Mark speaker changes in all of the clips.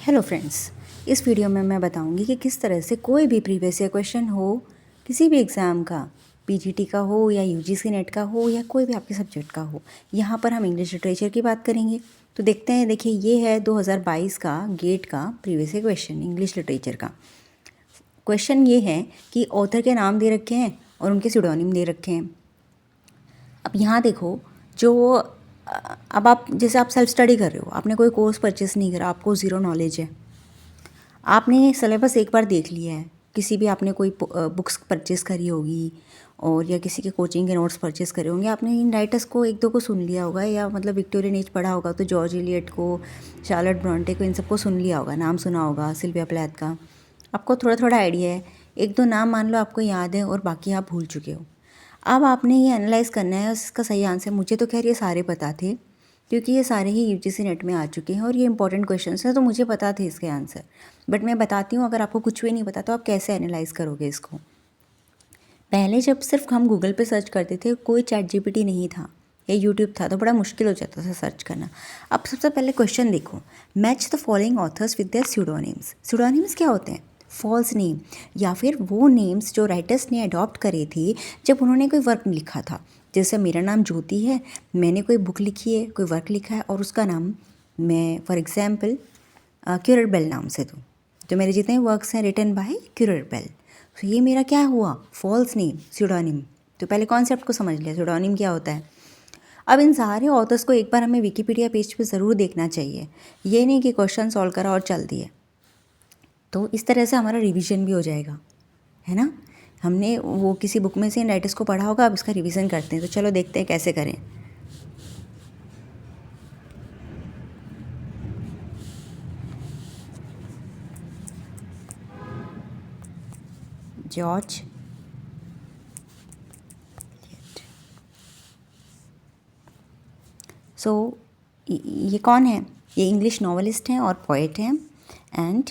Speaker 1: Hello friends, इस video में मैं बताऊंगी कि किस तरह से कोई भी प्रीवियस ईयर क्वेश्चन हो किसी भी एग्ज़ाम का, पीजीटी का हो या यूजीसी नेट का हो या कोई भी आपके सब्जेक्ट का हो, यहाँ पर हम इंग्लिश लिटरेचर की बात करेंगे। तो देखते हैं, देखिए ये है 2022 का गेट का previous year question English literature का। क्वेश्चन ये है कि ऑथर के नाम दे रखे हैं और उनके सिडोनिम दे रखे हैं। अब यहाँ देखो, जो अब आप जैसे आप सेल्फ स्टडी कर रहे हो, आपने कोई कोर्स परचेस नहीं करा, आपको ज़ीरो नॉलेज है, आपने सिलेबस एक बार देख लिया है, किसी भी आपने कोई बुक्स परचेस करी होगी और या किसी के कोचिंग के नोट्स परचेस करे होंगे, आपने इन राइटर्स को एक दो को सुन लिया होगा या मतलब विक्टोरियन एज पढ़ा होगा तो जॉर्ज इलियट को, शार्लेट ब्रॉन्टे को, इन सबको सुन लिया होगा, नाम सुना होगा, सिल्विया प्लैथ का, आपको थोड़ा थोड़ा आइडिया है। एक दो नाम मान लो आपको याद है और बाकी आप भूल चुके हो। अब आपने ये एनालाइज़ करना है इसका सही आंसर। मुझे तो खैर ये सारे पता थे क्योंकि ये सारे ही यूजीसी नेट में आ चुके हैं और ये इंपॉर्टेंट क्वेश्चंस हैं, तो मुझे पता थे इसके आंसर। बट मैं बताती हूँ, अगर आपको कुछ भी नहीं पता तो आप कैसे एनालाइज़ करोगे इसको। पहले जब सिर्फ हम गूगल पे सर्च करते थे, कोई चैट जीपीटी नहीं था या यूट्यूब था, तो बड़ा मुश्किल हो जाता था सर्च करना। अब सबसे पहले क्वेश्चन देखो, match the following authors with their pseudonyms. Pseudonyms क्या होते हैं? फॉल्स नेम, या फिर वो नेम्स जो राइटर्स ने अडॉप्ट करे थे जब उन्होंने कोई वर्क लिखा था। जैसे मेरा नाम ज्योति है, मैंने कोई बुक लिखी है, कोई वर्क लिखा है और उसका नाम मैं फॉर एग्जाम्पल क्यूरर बेल नाम से दूँ, तो मेरे जितने वर्क्स हैं रिटन बाय क्यूरर बेल, तो ये मेरा क्या हुआ? False name, pseudonym. तो पहले कॉन्सेप्ट को समझ लिया, स्यूडोनिम क्या होता है। अब इन सारे ऑथर्स को एक बार हमें विकिपीडिया पेज पे ज़रूर देखना चाहिए, ये नहीं कि क्वेश्चन सॉल्व करा और चल दिए। तो इस तरह से हमारा रिवीजन भी हो जाएगा, है ना। हमने वो किसी बुक में से इन राइटर्स को पढ़ा होगा, अब इसका रिवीजन करते हैं। तो चलो देखते हैं कैसे करें। जॉर्ज सो ये कौन है? ये इंग्लिश नॉवलिस्ट हैं और पोएट हैं। And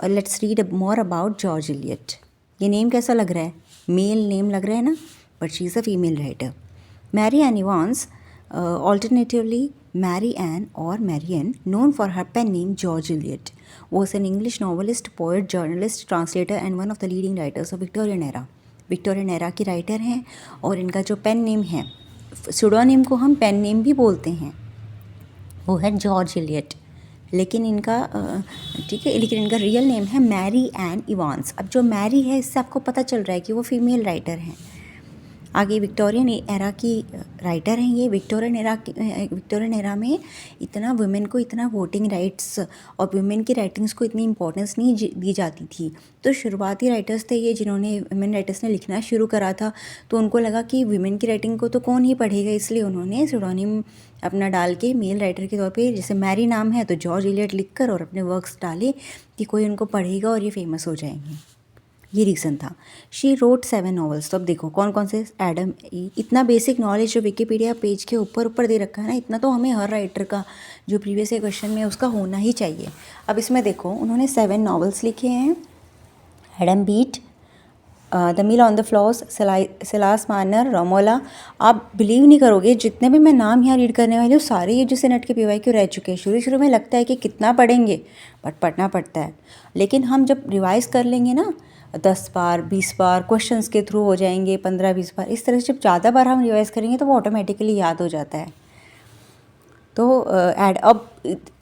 Speaker 1: let's read more about George Eliot. ये नेम कैसा लग रहा है? मेल नेम लग रहा है ना, but she is a female writer. Mary Ann Evans, alternatively Mary Ann or Marianne, known for her pen name George Eliot, was an English novelist, poet, journalist, translator and one of the leading writers of Victorian era. Victorian era की writer हैं और इनका जो pen name है, pseudonym को हम pen name भी बोलते हैं, वो है जॉर्ज इलियट। लेकिन इनका ठीक है, लेकिन इनका रियल नेम है मैरी एन इवांस। अब जो मैरी है, इससे आपको पता चल रहा है कि वो फीमेल राइटर हैं। आगे विक्टोरियन एरा की राइटर हैं ये। विक्टोरियन एरा में इतना वुमेन को इतना वोटिंग राइट्स और वुमेन की राइटिंग्स को इतनी इंपॉर्टेंस नहीं दी जाती थी। तो शुरुआती राइटर्स थे ये, जिन्होंने वुमेन राइटर्स ने लिखना शुरू करा था, तो उनको लगा कि वुमेन की राइटिंग को तो कौन ही पढ़ेगा, इसलिए उन्होंने सिडोनिम अपना डाल के मेल राइटर के तौर पे, जैसे मैरी नाम है तो जॉर्ज इलियट लिख कर और अपने वर्क्स डाले कि कोई उनको पढ़ेगा और ये फेमस हो जाएंगे। ये रीज़न था। She wrote 7 novels. तो अब देखो कौन कौन से। एडम, इतना बेसिक नॉलेज जो विकिपीडिया पेज के ऊपर दे रखा है ना, इतना तो हमें हर राइटर का जो प्रीवियस ईयर क्वेश्चन में उसका होना ही चाहिए। अब इसमें देखो, उन्होंने 7 नॉवेल्स लिखे हैं। Adam Bede, the Mill on the Floss, Silas Marner, Romola. आप बिलीव नहीं करोगे, जितने भी मैं नाम यहाँ रीड करने वाली हूँ सारे ये जो नेट के PYQ रह चुके हैं। शुरू शुरू में लगता है कि कितना पढ़ेंगे, बट पढ़ना पड़ता है। लेकिन हम जब रिवाइज कर लेंगे ना, 10 बार 20 बार क्वेश्चंस के थ्रू हो जाएंगे, 15-20 बार, इस तरह से जब ज़्यादा बार हम रिवाइज करेंगे तो वो ऑटोमेटिकली याद हो जाता है। तो अब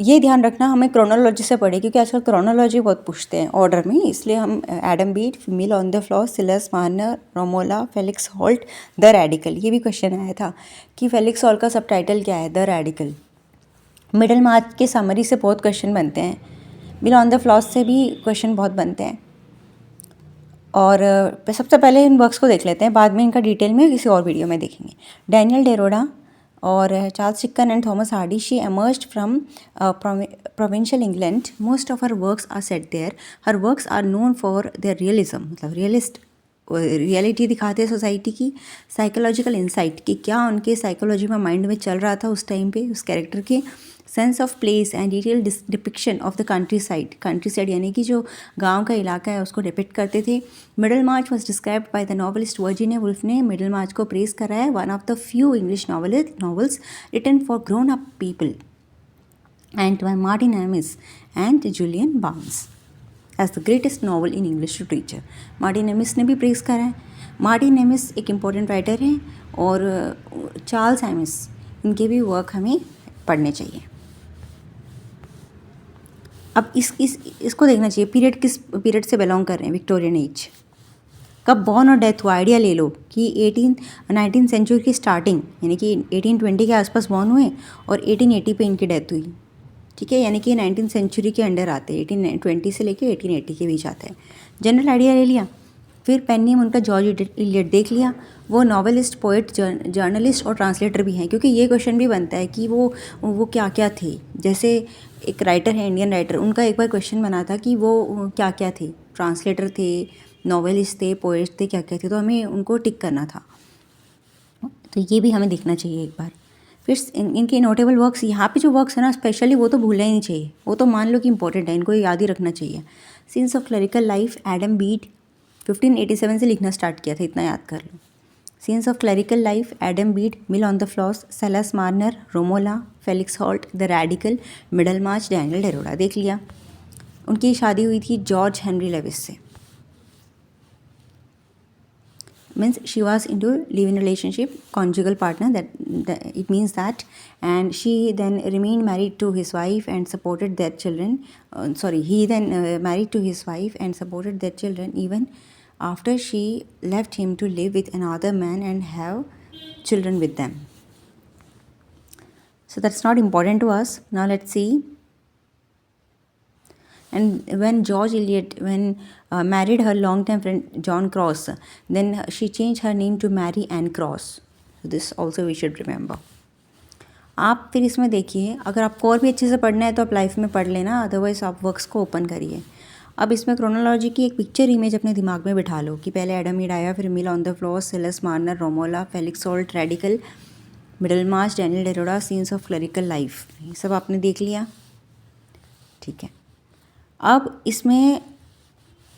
Speaker 1: ये ध्यान रखना, हमें क्रोनोलॉजी से पढ़े, क्योंकि आजकल क्रोनोलॉजी बहुत पूछते हैं ऑर्डर में, इसलिए हम Adam Bede, Mill on the Floss, Silas Marner, Romola, Felix Holt, the Radical. ये भी क्वेश्चन आया था कि फेलिक्स हॉल्ट का सबटाइटल क्या है? The Radical. मिडल मार्च के समरी से बहुत क्वेश्चन बनते हैं, मील ऑन द फ्लॉर से भी क्वेश्चन बहुत बनते हैं। और सबसे पहले इन वर्क्स को देख लेते हैं, बाद में इनका डिटेल में किसी और वीडियो में देखेंगे। डैनियल डेरोडा और Charles Dickens and Thomas Hardy, she emerged from provincial England. Most of her works are set there. Her works are known for their realism, मतलब रियलिटी दिखाते हैं सोसाइटी की। साइकोलॉजिकल इंसाइट, कि क्या उनके साइकोलॉजी में माइंड में चल रहा था उस टाइम पे उस कैरेक्टर के। Sense of place and detail depiction of the country side यानी कि जो गांव का इलाका है उसको डिपिक्ट करते थे। Middlemarch was described by the novelist Virginia Woolf ने मिडल मार्च को प्रेस करा है, one of the few English novels written for grown up people, and by Martin Amis, and Julian Barnes as the greatest novel in English literature. Martin amiss ने भी press करा है. Martin amiss एक important writer हैं और Charles amiss, इनके भी work हमें पढ़ने चाहिए. अब इसको देखना चाहिए, पीरियड किस पीरियड से बिलोंग कर रहे हैं, विक्टोरियन एज. कब बॉर्न और डेथ हुआ आइडिया ले लो कि 19th सेंचुरी की स्टार्टिंग यानी कि 1820 के आसपास बॉर्न हुए और 1880 पे इनकी डेथ हुई. ठीक है, यानी कि 19th सेंचुरी के अंडर आते हैं, 1820 से लेके 1880 के बीच आते हैं. जनरल आइडिया ले लिया. फिर पेन नेम उनका जॉर्ज इलियट देख लिया. वो नॉवेलिस्ट, पोइट, जर्नलिस्ट और ट्रांसलेटर भी हैं, क्योंकि ये क्वेश्चन भी बनता है कि वो क्या क्या थे. जैसे एक राइटर है, इंडियन राइटर, उनका एक बार क्वेश्चन बना था कि वो क्या क्या थे, ट्रांसलेटर थे, नॉवेलिस्ट थे, पोइट थे, क्या क्या थे, तो हमें उनको टिक करना था. तो ये भी हमें देखना चाहिए एक बार. फिर इनके नोटेबल वर्क्स, यहाँ पे जो वर्क्स है ना स्पेशली, वो तो भूलना ही नहीं चाहिए, वो तो मान लो कि इंपॉर्टेंट है, इनको याद ही रखना चाहिए. Scenes of Clerical Life, Adam Bede 1587 से लिखना स्टार्ट किया था, इतना याद कर लो. Scenes of Clerical Life, Adam Bede, Mill on the Floss, Silas Marner, Romola, Felix Holt, the Radical, Middlemarch, Daniel Deronda देख लिया. उनकी शादी हुई थी जॉर्ज हेनरी लेविस से. Means she was into live-in relationship, conjugal partner, that it means that, and she then remained married to his wife and supported their children. He then married to his wife and supported their children even after she left him to live with another man and have children with them. So that's not important to us. Now let's see. And when George Eliot married her long-time friend John Cross, then she changed her name to Mary Ann Cross. So this also we should remember. आप फिर इसमें देखिए, अगर आपको और भी अच्छे से पढ़ना है तो आप लाइफ में पढ़ लेना, अदरवाइज आप वर्क्स को ओपन करिए. अब इसमें क्रोनोलॉजी की एक पिक्चर इमेज अपने दिमाग में बिठा लो कि पहले एडम ईड आया, फिर Mill on the Floss, Silas Marner, Romola, Felix Holt, Radical, Middlemarch, Daniel Deronda, Scenes of Clerical Life. ये सब आपने देख लिया. ठीक है. अब इसमें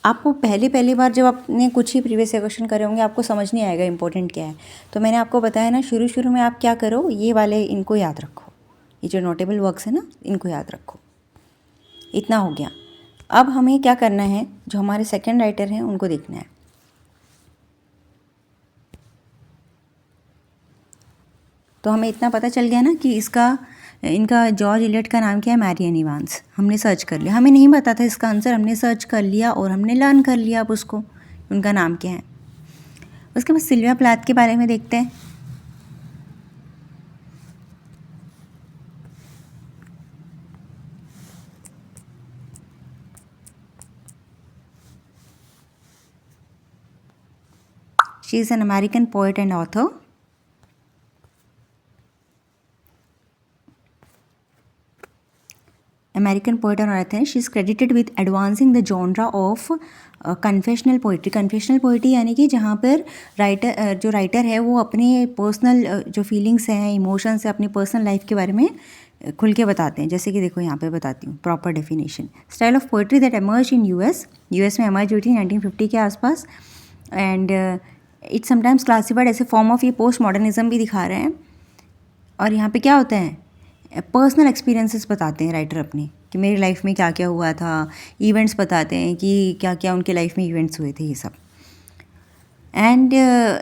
Speaker 1: आपको पहली बार जब आपने कुछ ही प्रीवियस क्वेश्चन करे होंगे, आपको समझ नहीं आएगा इंपॉर्टेंट क्या है. तो मैंने आपको बताया ना, शुरू में आप क्या करो, ये वाले इनको याद रखो, ये जो नोटेबल वर्क्स है ना, इनको याद रखो. इतना हो गया. अब हमें क्या करना है, जो हमारे सेकंड राइटर हैं उनको देखना है. तो हमें इतना पता चल गया ना कि इनका जॉर्ज इलियट का नाम क्या है, मैरी एन इवांस. हमने सर्च कर लिया, हमें नहीं पता था इसका आंसर, हमने सर्च कर लिया और हमने लर्न कर लिया अब उसको, उनका नाम क्या है. उसके बाद सिल्विया प्लैथ के बारे में देखते हैं. She is an American poet and author. American poet और ऑथर हैं. She is credited with advancing the genre of confessional poetry. Confessional poetry यानी कि जहाँ पर जो राइटर है वो अपने पर्सनल जो फीलिंग्स हैं, इमोशंस हैं, अपनी पर्सनल लाइफ के बारे में खुल के बताते हैं. जैसे कि देखो यहाँ पे बताती हूँ proper definition. Style of poetry that emerge in US में एमर्ज हुई थी 1950 के आसपास. एंड इट्स समटाइम्स क्लासिफाइड ऐसे फॉर्म ऑफ, ये पोस्ट मॉडर्निज्म भी दिखा रहे हैं. और यहाँ पे क्या होता है, पर्सनल एक्सपीरियंसेस बताते हैं राइटर अपने, कि मेरी लाइफ में क्या क्या हुआ था. इवेंट्स बताते हैं कि क्या क्या उनके लाइफ में इवेंट्स हुए थे, ये सब. And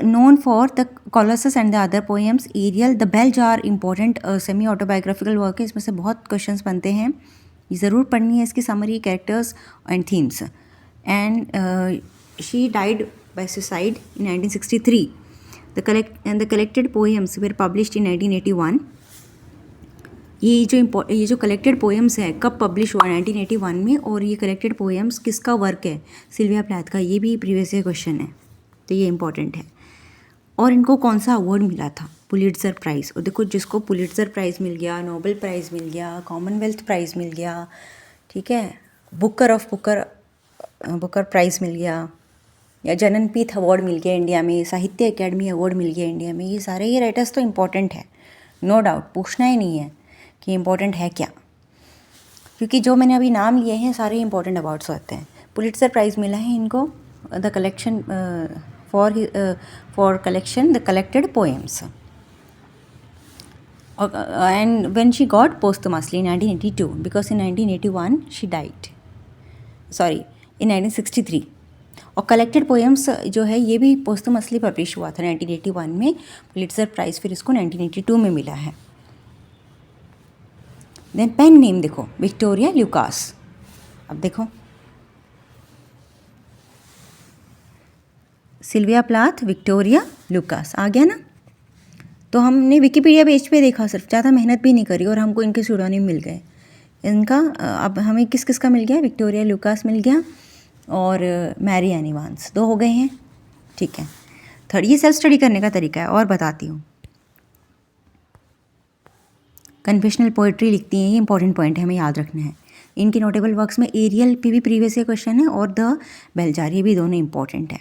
Speaker 1: known for the Colossus and the other poems. Ariel, the Bell Jar important semi autobiographical work है. इसमें से बहुत क्वेश्चंस बनते हैं, ये ज़रूर पढ़नी है. इसकी summary, characters and themes. And she died by suicide in 1963. The collected poems were published in 1981. ये जो कलेक्टेड पोएम्स है कब पब्लिश हुआ, 1981 में. और ये कलेक्टेड पोएम्स किसका वर्क है, सिल्विया प्लैथ का. ये भी प्रीवियस ईयर क्वेश्चन है, तो ये इंपॉर्टेंट है. और इनको कौन सा अवार्ड मिला था, पुलिट्ज़र प्राइज़. और देखो, जिसको पुलिट्ज़र प्राइज़ मिल गया, नोबेल प्राइज़ मिल गया, कॉमनवेल्थ प्राइज़ मिल गया, ठीक है, बुकर प्राइज़ मिल गया, या जननपीठ अवार्ड मिल गया इंडिया में, साहित्य अकेडमी अवार्ड मिल गया इंडिया में, ये सारे ये राइटर्स तो इंपॉर्टेंट है, नो डाउट. पूछना ही नहीं है कि इम्पोर्टेंट है क्या, क्योंकि जो मैंने अभी नाम लिए हैं सारे इंपॉर्टेंट अवार्ड्स होते हैं. पुलिट्ज़र प्राइज़ मिला है इनको, the collection for collection the collected poems. and when she got posthumously in 1982, because in 1981 she died, sorry, in 1963. और कलेक्टेड पोएम्स जो है ये भी पोस्टमसली पब्लिश हुआ था 1981 में, पुलिट्जर प्राइज़ फिर इसको 1982 में मिला है. देन पेन नेम देखो, विक्टोरिया ल्यूकास. अब देखो, सिल्विया प्लाथ, विक्टोरिया ल्यूकास आ गया ना. तो हमने विकिपीडिया पेज पे देखा, सिर्फ ज़्यादा मेहनत भी नहीं करी और हमको इनके सूडोनिम मिल गए. इनका अब हमें किस किस का मिल गया, विक्टोरिया ल्यूकास मिल गया और मैरी एन इवांस, 2 हो गए हैं. ठीक है. थर्ड, ये सेल्फ स्टडी करने का तरीका है और बताती हूँ. कन्फेशनल पोइट्री लिखती हैं, ये इंपॉर्टेंट पॉइंट है, हमें याद रखना है. इनके नोटेबल वर्क्स में एरियल पे भी प्रीवियस ईयर क्वेश्चन है और द बेलजार, ये भी दोनों इंपॉर्टेंट है.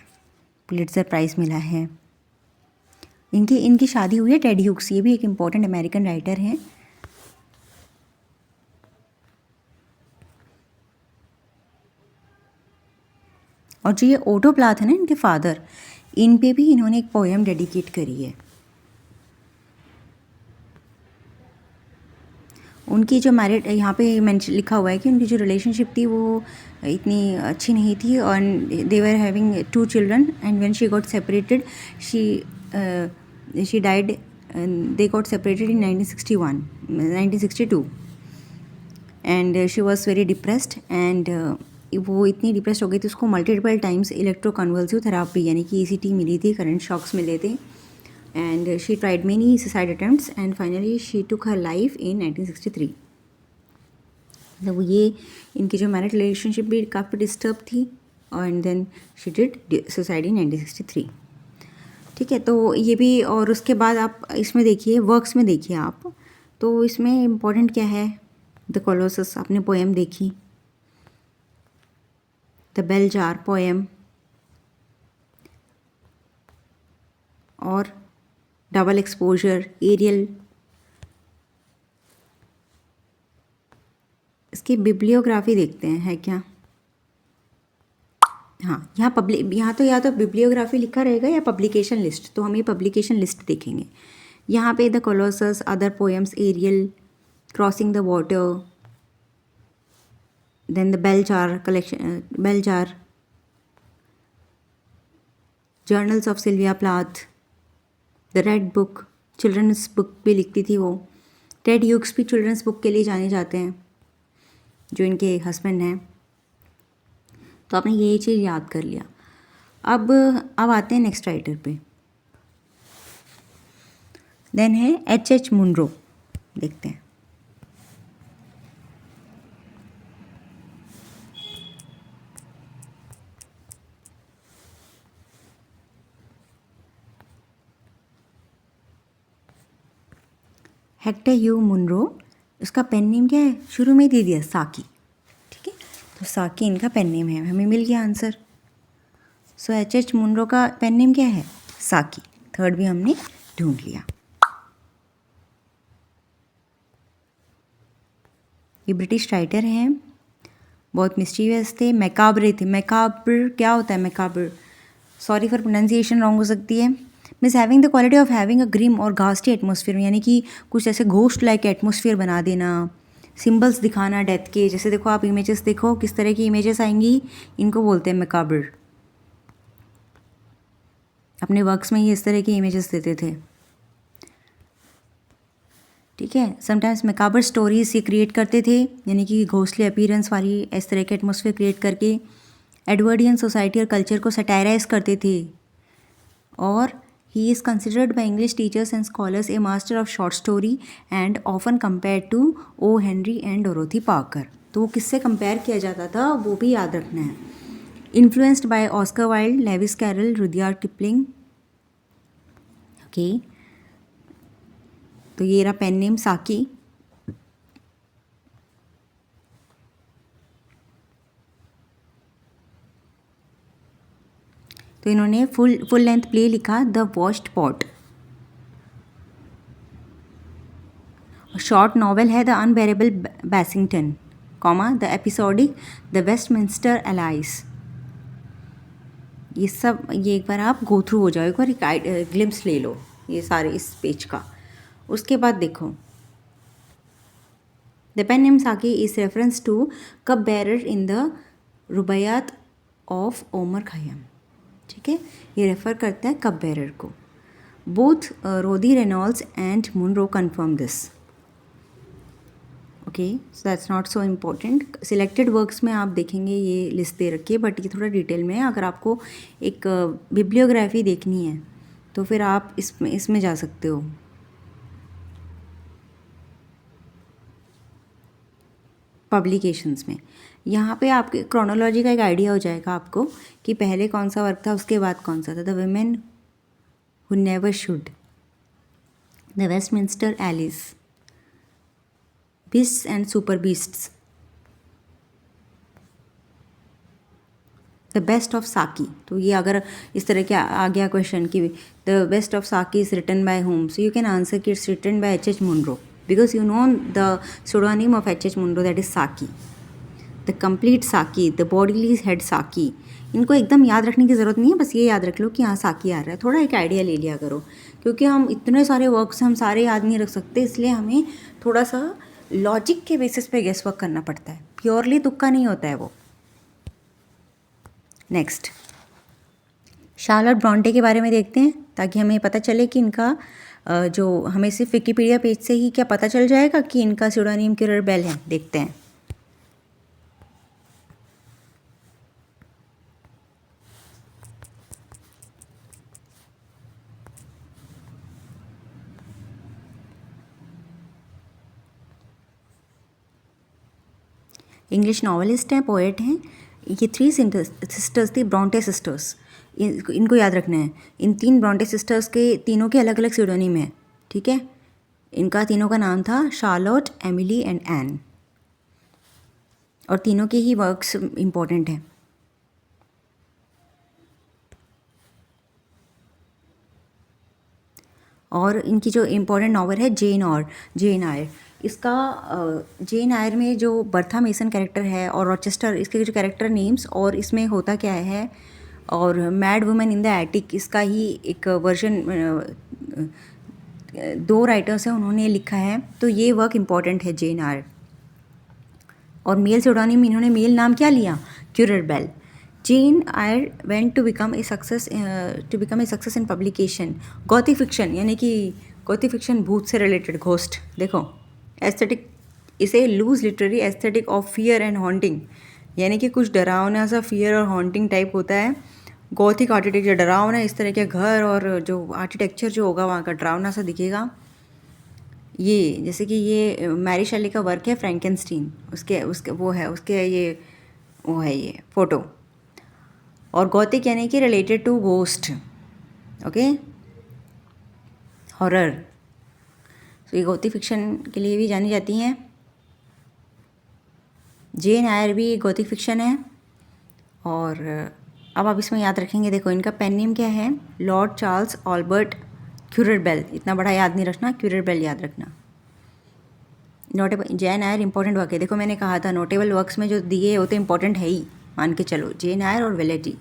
Speaker 1: पुलिट्जर प्राइज़ मिला है. इनकी शादी हुई है टेड ह्यूक्स, ये भी एक इम्पॉर्टेंट अमेरिकन राइटर हैं. और जो ये ओटो प्लाथ है ना, इनके फादर, इन पे भी इन्होंने एक पोएम डेडिकेट करी है. उनकी जो मैरिड, यहाँ पे मेंशन लिखा हुआ है कि उनकी जो रिलेशनशिप थी वो इतनी अच्छी नहीं थी और they were having 2 children and when she got separated she died, they got separated in 1962 and she was very depressed and वो इतनी डिप्रेस्ड हो गई थी, उसको मल्टीपल टाइम्स इलेक्ट्रोकन्वल्सिव थेरापी यानी कि ECT मिली थी, करंट शॉक्स मिले थे. And she tried many suicide attempts and finally she took her life in 1963. तो ये इनकी जो मैरिड रिलेशनशिप भी काफ़ी डिस्टर्ब थी and then she did suicide in 1963. ठीक है. तो ये भी, और उसके बाद आप इसमें देखिए, वर्क्स में देखिए आप, तो इसमें इम्पोर्टेंट क्या है, द कोलोसस आपने पोएम देखी, द बेल जार पोएम और डबल एक्सपोजर, एरियल. इसकी बिब्लियोग्राफी देखते हैं, है क्या. हाँ, यहाँ तो या तो बिब्लियोग्राफी लिखा रहेगा या पब्लिकेशन लिस्ट, तो हम ये पब्लिकेशन लिस्ट देखेंगे. यहाँ पे the Colossus, other poems, Ariel, crossing the water, then the Bell Jar collection, Bell Jar, journals of Sylvia Plath, the Red Book, children's book भी लिखती थी वो. टेड ह्यूक्स भी चिल्ड्रंस बुक के लिए जाने जाते हैं, जो इनके हस्बैंड हैं. तो आपने ये चीज़ याद कर लिया. अब आते हैं नेक्स्ट राइटर पे. देन है H.H. मुनरो. देखते हैं. हेक्टर ह्यू मुनरो, उसका पेन नेम क्या है, शुरू में ही दे दिया, साकी. ठीक है. तो साकी इनका पेन नेम है, हमें मिल गया आंसर. सो H.H. मुनरो का पेन नेम क्या है, साकी. थर्ड भी हमने ढूंढ लिया. ये ब्रिटिश राइटर हैं, बहुत मिस्टीवियस थे, मैकाब्रे थे. मैकाब्र क्या होता है, macabre, sorry for pronunciation wrong हो सकती है. Means having the quality of having a grim और घास्टी एटमोसफियर, यानी कि कुछ ऐसे घोस्ट लाइक एटमोसफियर बना देना, सिम्बल्स दिखाना डेथ के. जैसे देखो आप इमेजेस देखो, किस तरह की इमेजेस आएंगी, इनको बोलते हैं मैकाब्र. अपने वर्क्स में ये इस तरह की इमेजेस देते थे. ठीक है. समटाइम्स मैकाब्र स्टोरीज ये क्रिएट करते थे, यानी कि घोस्टली अपीयरेंस वाली इस तरह के एटमोसफियर क्रिएट करके एडवर्डियन सोसाइटी और कल्चर को सटायराइज करते थे. और he is considered by English teachers and scholars a master of short story and often compared to O. Henry and Dorothy Parker. तो वो किससे कंपेयर किया जाता था वो भी याद रखना है. Influenced by Oscar Wilde, Lewis Carroll, Rudyard Kipling. Okay. तो ये रहा पेन नेम साकी. तो इन्होंने फुल लेंथ प्ले लिखा, the Watched Pot. Short novel है the Unbearable Bassington, comma the episodic the Westminster Alice. ये सब, ये एक बार आप गो थ्रू हो जाओ, एक बार ग्लिम्स ले लो ये सारे इस पेज का. उसके बाद देखो the pen name Saki is reference to cup bearer in the Rubaiyat of Omar Khayyam. ठीक है, ये रेफ़र करता है कप बेरर को। Both Rothay Reynolds and Munro confirm this. Okay, so that's not so important. Selected works में आप देखेंगे ये लिस्ट दे रखी है, बट ये थोड़ा डिटेल में है। अगर आपको एक बिब्लियोग्राफी देखनी है तो फिर आप इसमें जा सकते हो। पब्लिकेशंस में यहाँ पे आपके क्रोनोलॉजी का एक आइडिया हो जाएगा आपको कि पहले कौन सा वर्क था, उसके बाद कौन सा था। The women who never should, the Westminster Alice, beasts and super beasts, the best of Saki. तो ये अगर इस तरह के आ गया क्वेश्चन कि the best of Saki is written by home, so you can answer कि it's written by H.H. Munro because you know the pseudonym of H.H. Munro, that is Saki, the complete Saki, the bodily head Saki। इनको एकदम याद रखने की ज़रूरत नहीं है, बस ये याद रख लो कि हाँ साकी आ रहा है, थोड़ा एक आइडिया ले लिया करो, क्योंकि हम इतने सारे वर्क्स हम सारे याद नहीं रख सकते, इसलिए हमें थोड़ा सा लॉजिक के बेसिस पे गेस वर्क करना पड़ता है, प्योरली तुक्का नहीं होता है वो। नेक्स्ट, शार्लोट ब्रॉन्टे के बारे में देखते हैं ताकि हमें पता चले कि इनका जो हमें सिर्फ विकिपीडिया पेज से ही क्या पता चल जाएगा कि इनका स्यूडोनिम क्यूरर बेल है। देखते हैं। इंग्लिश नॉवलिस्ट हैं, पोएट हैं। ये 3 सिस्टर्स थी, ब्रॉन्टे सिस्टर्स। इनको याद रखना है। इन 3 ब्रॉन्टे सिस्टर्स के तीनों के अलग अलग स्यूडोनिम है। ठीक है, इनका तीनों का नाम था शार्लोट, एमिली एंड एन, और तीनों के ही वर्क्स इम्पोर्टेंट हैं। और इनकी जो इम्पोर्टेंट नॉवल है जेन आयर। इसका जेन आयर में जो बर्था मेसन कैरेक्टर है और रॉचेस्टर, इसके जो कैरेक्टर नेम्स और इसमें होता क्या है, और mad women in the attic, इसका ही एक वर्जन 2 राइटर्स हैं, उन्होंने लिखा है। तो ये वर्क इम्पॉर्टेंट है जेन आयर। और मेल स्यूडोनिम इन्होंने मेल नाम क्या लिया, Currer Bell. Jane Eyre went to become a success in publication. Gothic fiction, यानी कि गॉथिक फिक्शन भूत से रिलेटेड, घोस्ट। देखो एस्थेटिक, इसे loose literary aesthetic of fear and haunting, यानी कि कुछ डरावना सा फियर और हॉन्टिंग टाइप होता है। गॉथिक आर्किटेक्चर, डरावना इस तरह के घर और जो आर्किटेक्चर जो होगा वहाँ का डरावना सा दिखेगा। ये जैसे कि ये मैरी शेली का वर्क है फ्रैंकेनस्टीन, उसके वो है, उसके ये वो है ये फ़ोटो। और गॉथिक यानी कि related to ghost, okay, horror. तो ये गॉथिक फिक्शन के लिए भी जानी जाती हैं। जेन आयर भी गॉथिक फिक्शन है। और अब आप इसमें याद रखेंगे, देखो इनका पेन नेम क्या है, Lord Charles Albert Currer Bell. इतना बड़ा याद नहीं रखना, क्यूरर बेल याद रखना। Notable Jane Eyre important work है। देखो मैंने कहा था नोटेबल वर्क्स में जो दिए वो तो इंपॉर्टेंट है ही, मान के चलो, जेन आयर और वेलेटी।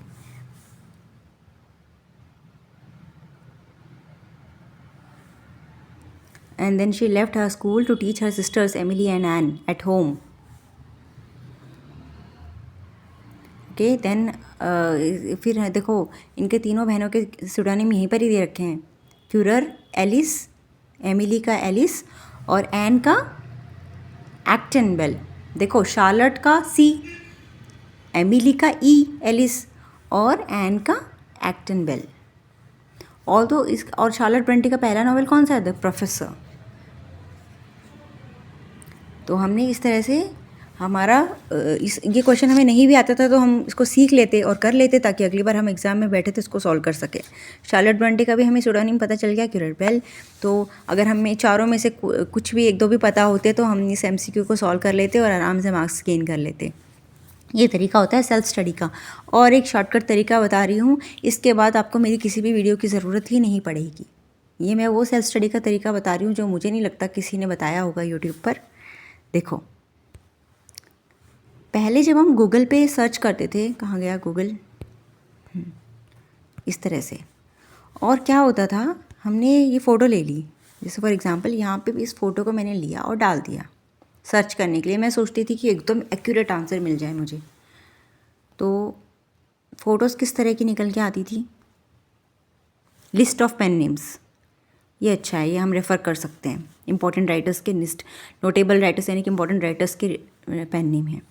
Speaker 1: And then she left her school to teach her sisters Emily and Anne at home. Okay, then फिर देखो इनके तीनों बहनों के स्यूडोनिम यहीं पर ही दे रखे हैं, क्यूरर, एलिस, एमिली का एलिस और एन का एक्टन बेल। देखो शार्लट का सी, एमिली का ई, एलिस, और एन का एक्टन बेल। और शार्लट ब्रंटी का पहला नॉवेल कौन सा है, द प्रोफेसर। तो हमने इस तरह से हमारा ये क्वेश्चन हमें नहीं भी आता था तो हम इसको सीख लेते और कर लेते, ताकि अगली बार हम एग्ज़ाम में बैठे तो इसको सॉल्व कर सके। शार्लट ब्रंटे का भी हमें स्यूडोनिम पता चल गया, क्यूरर बेल। तो अगर हमें चारों में से कुछ भी 1-2 भी पता होते तो हम इस MCQ को सॉल्व कर लेते और आराम से मार्क्स गेन कर लेते। ये तरीका होता है सेल्फ स्टडी का। और एक शॉर्टकट तरीका बता रही हूँ, इसके बाद आपको मेरी किसी भी वीडियो की ज़रूरत ही नहीं पड़ेगी। ये मैं वो सेल्फ स्टडी का तरीका बता रही हूँ जो मुझे नहीं लगता किसी ने बताया होगा यूट्यूब पर। देखो पहले जब हम गूगल पे सर्च करते थे, कहाँ गया गूगल, इस तरह से, और क्या होता था, हमने ये फ़ोटो ले ली, जैसे फॉर एग्ज़ाम्पल यहाँ पे भी इस फ़ोटो को मैंने लिया और डाल दिया, सर्च करने के लिए। मैं सोचती थी कि एकदम एक्यूरेट आंसर मिल जाए मुझे। तो फ़ोटोज़ किस तरह की निकल के आती थी? लिस्ट ऑफ पेन नेम्स, ये अच्छा है, ये हम रेफ़र कर सकते हैं। इंपॉर्टेंट राइटर्स के लिस्ट, नोटेबल राइटर्स यानी कि इंपॉर्टेंट राइटर्स के पेन नेम हैं।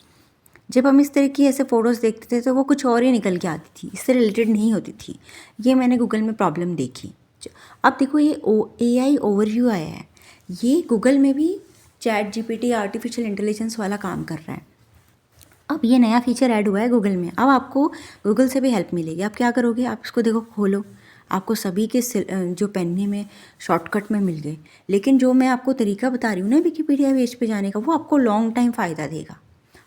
Speaker 1: जब हम इस तरह की ऐसे फ़ोटोज़ देखते थे तो वो कुछ और ही निकल के आती थी, इससे रिलेटेड नहीं होती थी। ये मैंने गूगल में प्रॉब्लम देखी। अब देखो ये AI ओवरव्यू आया है, ये गूगल में भी ChatGPT आर्टिफिशियल इंटेलिजेंस वाला काम कर रहा है। अब ये नया फीचर ऐड हुआ है गूगल में। अब आपको गूगल से भी हेल्प मिलेगी। आप क्या करोगे, आप इसको देखो खोलो, आपको सभी के जो पन्ने में शॉर्टकट में मिल गए। लेकिन जो मैं आपको तरीका बता रही हूँ ना विकिपीडिया पेज पे जाने का, वो आपको लॉन्ग टाइम फ़ायदा देगा।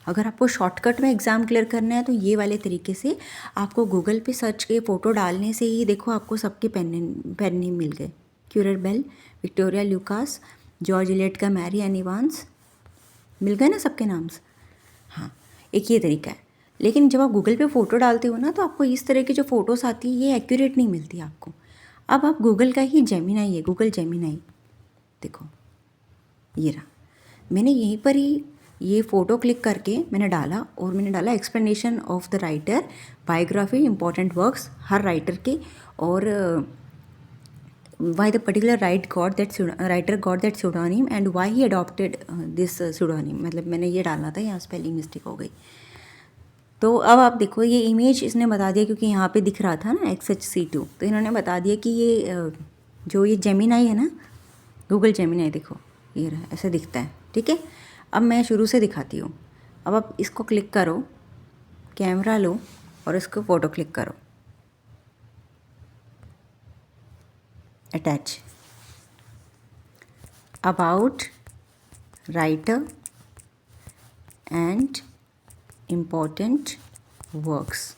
Speaker 1: अगर आपको शॉर्टकट में एग्ज़ाम क्लियर करना है तो ये वाले तरीके से आपको गूगल पे सर्च के फ़ोटो डालने से ही देखो आपको सबके पेन नेम मिल गए। Currer Bell, Victoria Lucas, George Eliot का मैरी एन इवांस, मिल गए ना सबके नाम। हाँ, एक ये तरीका है। लेकिन जब आप गूगल पे फ़ोटो डालते हो ना तो आपको इस तरह की जो फ़ोटोज़ आती है ये एक्यूरेट नहीं मिलती आपको। अब आप गूगल का ही जेमिनाई है, गूगल जेमिनाई, देखो ये रहा। मैंने यहीं पर ही ये फ़ोटो क्लिक करके मैंने डाला और मैंने डाला explanation of the writer, biography, important works her writer के, और why the particular writer got that pseudonym and why he adopted this pseudonym। मतलब मैंने ये डालना था, यहाँ स्पेलिंग मिस्टेक हो गई। तो अब आप देखो ये इमेज इसने बता दिया, क्योंकि यहाँ पे दिख रहा था ना XHC2, तो इन्होंने बता दिया कि ये जो ये जेमिनाई है ना, गूगल जेमिनाई, देखो ये रहा, ऐसे दिखता है। ठीक है, अब मैं शुरू से दिखाती हूँ। अब आप इसको क्लिक करो, कैमरा लो और इसको फ़ोटो क्लिक करो, attach, about writer and important works,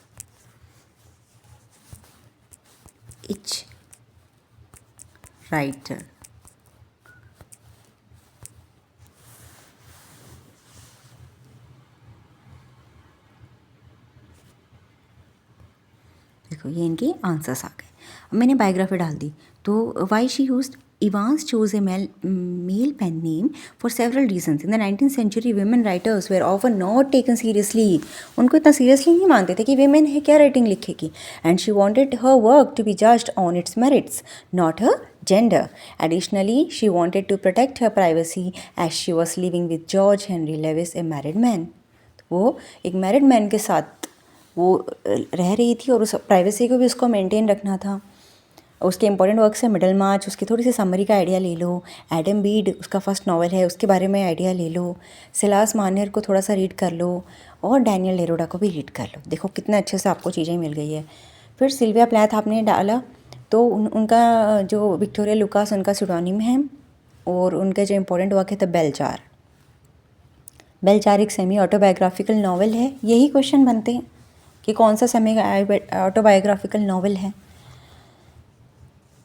Speaker 1: each writer। देखो ये इनके आंसर्स आ गए। अब मैंने बायोग्राफी डाल दी, तो why she used Evans chose a male pen name for several reasons. In the 19th century, women writers were often not taken seriously. उनको इतना seriously नहीं मानते थे कि women है क्या writing लिखेगी. And she wanted her work to be judged on its merits, not her gender. Additionally, she wanted to protect her privacy as she was living with George Henry Lewis, a married man. वो एक married man के साथ वो रह रही थी और उस प्राइवेसी को भी उसको मेंटेन रखना था। उसके इंपॉर्टेंट वर्क से मिडल मार्च, उसकी थोड़ी सी समरी का आइडिया ले लो। एडम बीड उसका फर्स्ट नावल है, उसके बारे में आइडिया ले लो। सिलास मानियर को थोड़ा सा रीड कर लो और डैनियल नेरूदा को भी रीड कर लो। देखो कितने अच्छे से आपको चीज़ें मिल गई है। फिर सिल्विया प्लैथ आपने डाला, तो उनका जो विक्टोरिया लुकास उनका सुडोनिम है, और उनका जो इंपॉर्टेंट वर्क है the Bell Jar. Bell Jar एक सेमी ऑटोबायोग्राफिकल नावल है। यही क्वेश्चन बनते हैं कि कौन सा सेमी ऑटोबायोग्राफिकल नावल है।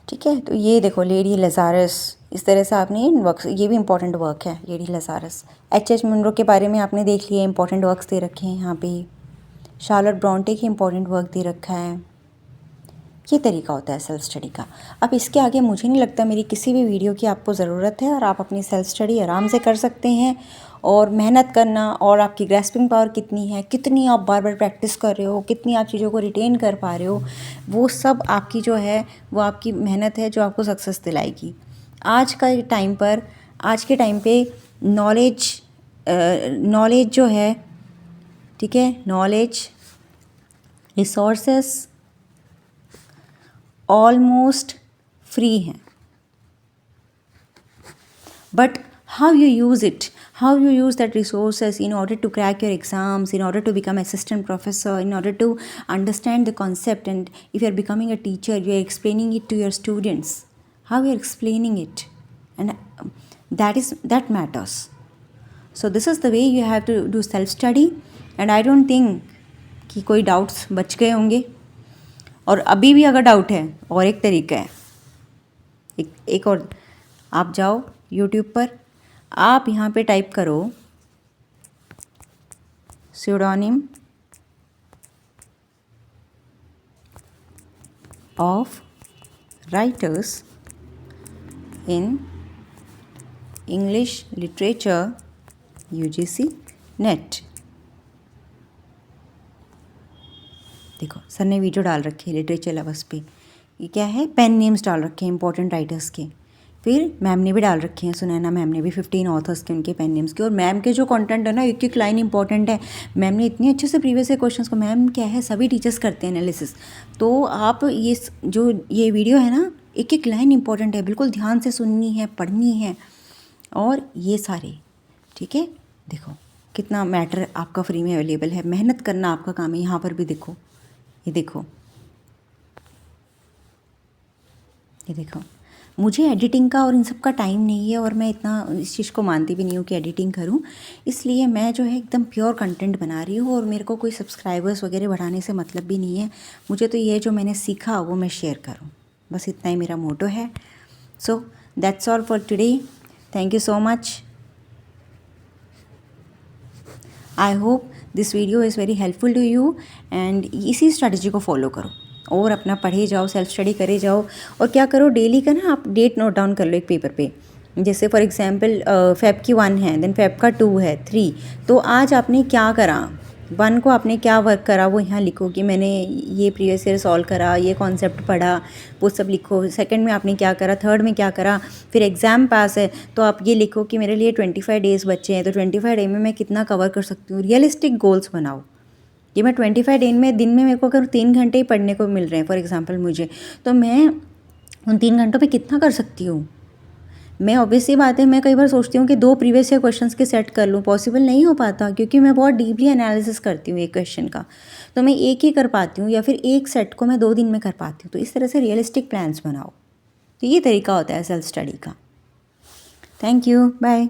Speaker 1: ठीक है, तो ये देखो लेडी लजारस, इस तरह से आपने वर्क, ये भी इंपॉर्टेंट वर्क है लेडी लजारस। H.H. मुनरो के बारे में आपने देख लिया, इंपॉर्टेंट वर्क्स दे रखे हैं यहाँ पे। शार्लोट ब्रॉन्टे की इंपॉर्टेंट वर्क दे रखा है। ये तरीका होता है सेल्फ स्टडी का। अब इसके आगे मुझे नहीं लगता मेरी किसी भी वीडियो की आपको ज़रूरत है, और आप अपनी सेल्फ स्टडी आराम से कर सकते हैं। और मेहनत करना और आपकी ग्रैस्पिंग पावर कितनी है, कितनी आप बार बार प्रैक्टिस कर रहे हो, कितनी आप चीज़ों को रिटेन कर पा रहे हो, वो सब आपकी जो है वो आपकी मेहनत है जो आपको सक्सेस दिलाएगी। आज के टाइम पे नॉलेज जो है, ठीक है, नॉलेज रिसोर्सेस ऑलमोस्ट फ्री हैं, but how you use that resources in order to crack your exams, in order to become assistant professor, in order to understand the concept, and if you're becoming a teacher, you're explaining it to your students, how you're explaining it, and that matters. So this is the way you have to do self study, and I don't think कि कोई doubts बच गए होंगे। और अभी भी अगर doubt है, और एक तरीका है, एक और, आप जाओ यूट्यूब पर, आप यहाँ पे टाइप करो pseudonym of writers in English literature UGC net. देखो सर ने वीडियो डाल रखी है लिटरेचर लवर्स पे, ये क्या है, पेन नेम्स डाल रखे हैं इंपॉर्टेंट राइटर्स के। फिर मैम ने भी डाल रखे हैं, सुनैना मैम ने भी 15 ऑथर्स के उनके पेन नेम्स के। और मैम के जो कंटेंट है ना, एक एक लाइन इंपॉर्टेंट है। मैम ने इतने अच्छे से प्रीवियस ईयर क्वेश्चंस को, मैम क्या है सभी टीचर्स करते हैं एनालिसिस, तो आप ये वीडियो है ना, एक एक लाइन इंपॉर्टेंट है, बिल्कुल ध्यान से सुननी है, पढ़नी है। और ये सारे ठीक है, देखो कितना मैटर आपका फ्री में अवेलेबल है, मेहनत करना आपका काम है। यहाँ पर भी देखो, ये देखो, ये देखो, मुझे एडिटिंग का और इन सब का टाइम नहीं है, और मैं इतना इस चीज़ को मानती भी नहीं हूँ कि एडिटिंग करूँ। इसलिए मैं जो है एकदम प्योर कंटेंट बना रही हूँ, और मेरे को कोई सब्सक्राइबर्स वगैरह बढ़ाने से मतलब भी नहीं है। मुझे तो ये जो मैंने सीखा वो मैं शेयर करूँ, बस इतना ही मेरा मोटो है। So that's all for today, thank you so much. I hope this video is very helpful to you, and इसी स्ट्रैटेजी को फॉलो करो और अपना पढ़े जाओ, सेल्फ स्टडी करे जाओ। और क्या करो, डेली का ना आप डेट नोट डाउन कर लो एक पेपर पे। जैसे फॉर एग्जांपल फेब की 1 है, देन फेब का 2 है, 3, तो आज आपने क्या करा, 1 को आपने क्या वर्क करा वो यहाँ लिखो कि मैंने ये प्रीवियस ईयर सॉल्व करा, ये कॉन्सेप्ट पढ़ा, वो सब लिखो। सेकंड में आपने क्या करा, थर्ड में क्या करा, फिर एग्ज़ाम पास है तो आप ये लिखो कि मेरे लिए 25 डेज़ बचे हैं, तो 25 डे में मैं कितना कवर कर सकती हूँ। रियलिस्टिक गोल्स बनाओ। ये मैं 25 दिन में मेरे को अगर 3 घंटे ही पढ़ने को मिल रहे हैं फॉर एग्जांपल मुझे, तो मैं उन 3 घंटों पे कितना कर सकती हूँ। मैं ऑब्वियसली बात है, मैं कई बार सोचती हूँ कि 2 प्रीवियस ईयर क्वेश्चंस के सेट कर लूँ, पॉसिबल नहीं हो पाता क्योंकि मैं बहुत डीपली एनालिसिस करती हूँ एक क्वेश्चन का। तो मैं एक ही कर पाती हूँ, या फिर एक सेट को मैं 2 दिन में कर पाती हूँ। तो इस तरह से रियलिस्टिक प्लान्स बनाओ। तो ये तरीका होता है सेल्फ स्टडी का। Thank you, bye.